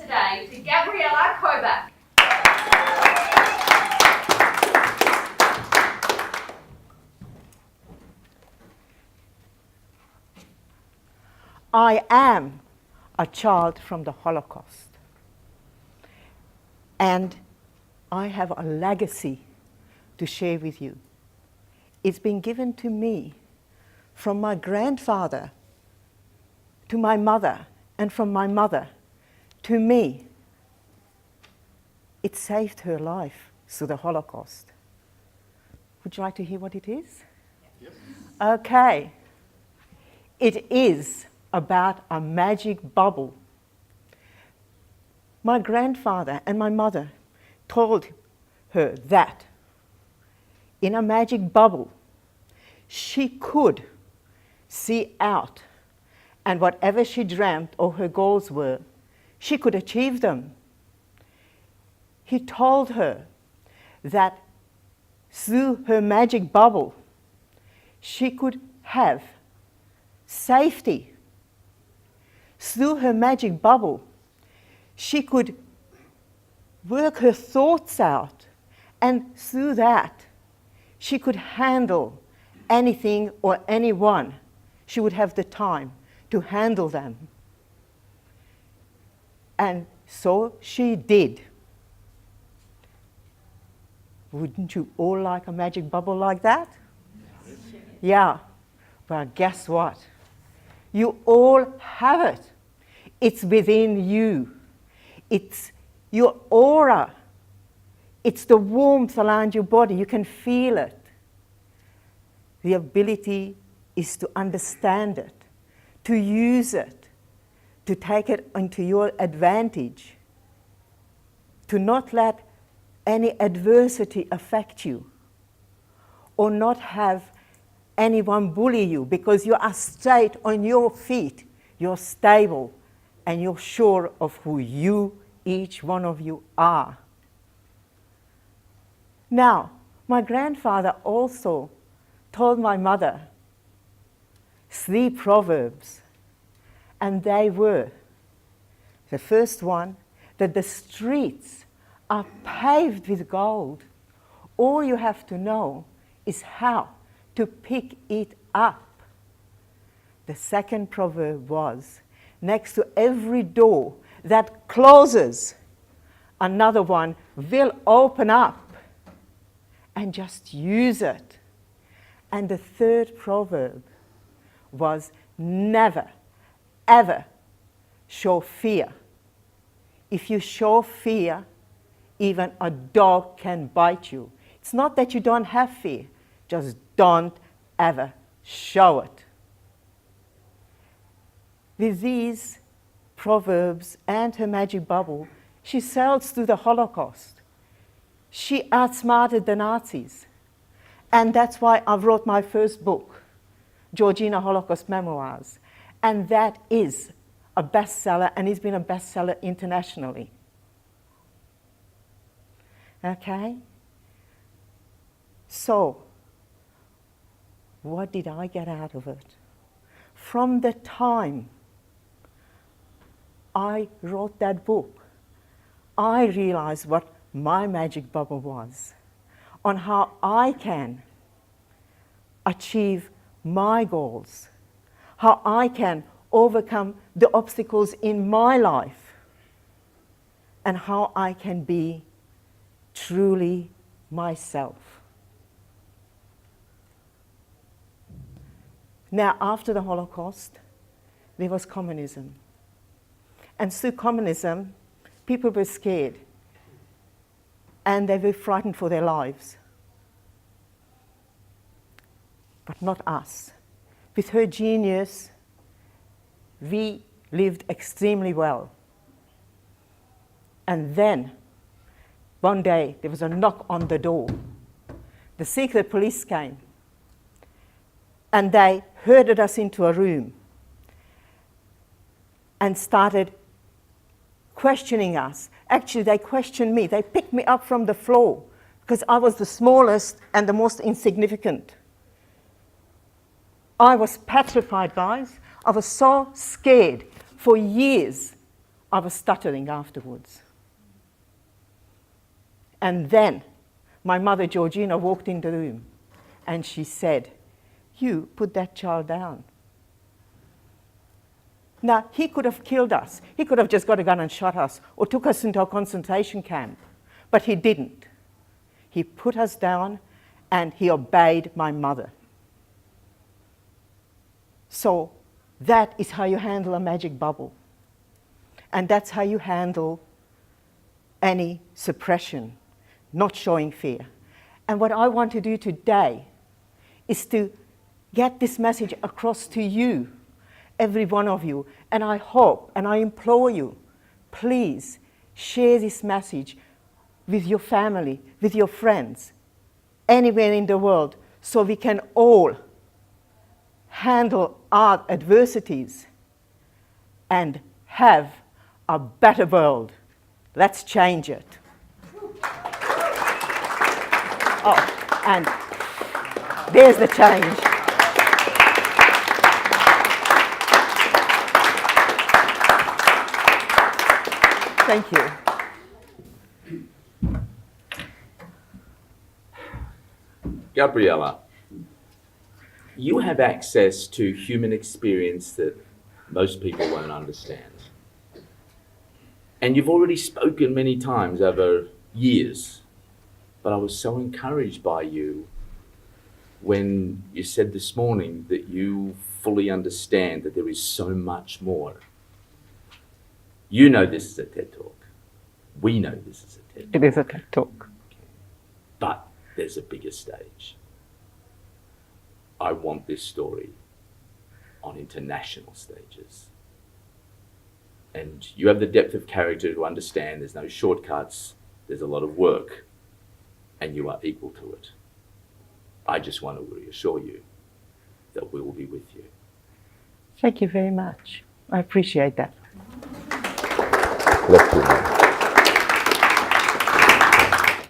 today to Gabriella Kovac. I am a child from the Holocaust. And I have a legacy to share with you. It's been given to me from my grandfather to my mother, and from my mother to me. It saved her life through the Holocaust. Would you like to hear what it is? Yes. Okay. It is about a magic bubble. My grandfather and my mother told her that in a magic bubble, she could see out, and whatever she dreamt or her goals were, she could achieve them. He told her that through her magic bubble, she could have safety. Through her magic bubble, she could work her thoughts out, and through that, she could handle anything or anyone. She would have the time to handle them. And so she did. Wouldn't you all like a magic bubble like that? Yeah. But guess what? You all have it. It's within you. It's your aura. It's the warmth around your body. You can feel it. The ability is to understand it, to use it, to take it into your advantage, to not let any adversity affect you, or not have anyone bully you, because you are straight on your feet, you're stable, and you're sure of who you, each one of you, are. Now, my grandfather also told my mother 3 proverbs, and they were, the first one, that the streets are paved with gold. All you have to know is how to pick it up. The second proverb was, next to every door that closes, another one will open up, and just use it. And the third proverb was, never, ever show fear. If you show fear, even a dog can bite you. It's not that you don't have fear, just don't ever show it. With these proverbs and her magic bubble, she sailed through the Holocaust. She outsmarted the Nazis. And that's why I wrote my first book, Georgina Holocaust Memoirs. And that is a bestseller, and it's been a bestseller internationally. Okay? So, what did I get out of it? From the time I wrote that book, I realized what my magic bubble was, on how I can achieve my goals, how I can overcome the obstacles in my life, and how I can be truly myself. Now, after the Holocaust, there was communism. And through communism, people were scared, and they were frightened for their lives. But not us. With her genius, we lived extremely well. And then, one day, there was a knock on the door. The secret police came, and they herded us into a room and started questioning us. Actually, they questioned me. They picked me up from the floor because I was the smallest and the most insignificant. I was petrified, guys. I was so scared. For years, I was stuttering afterwards. And then my mother, Georgina, walked in the room and she said, "You put that child down." Now, he could have killed us. He could have just got a gun and shot us or took us into a concentration camp. But he didn't. He put us down and he obeyed my mother. So that is how you handle a magic bubble. And that's how you handle any suppression, not showing fear. And what I want to do today is to get this message across to you, every one of you. And I hope and I implore you, please share this message with your family, with your friends, anywhere in the world, so we can all handle our adversities and have a better world. Let's change it. Oh, and there's the change. Thank you. Gabriella, you have access to human experience that most people won't understand. And you've already spoken many times over years, but I was so encouraged by you when you said this morning that you fully understand that there is so much more. You know this is a TED Talk. We know this is a TED Talk. It is a TED Talk. But there's a bigger stage. I want this story on international stages. And you have the depth of character to understand there's no shortcuts, there's a lot of work, and you are equal to it. I just want to reassure you that we will be with you. Thank you very much. I appreciate that. Bless you.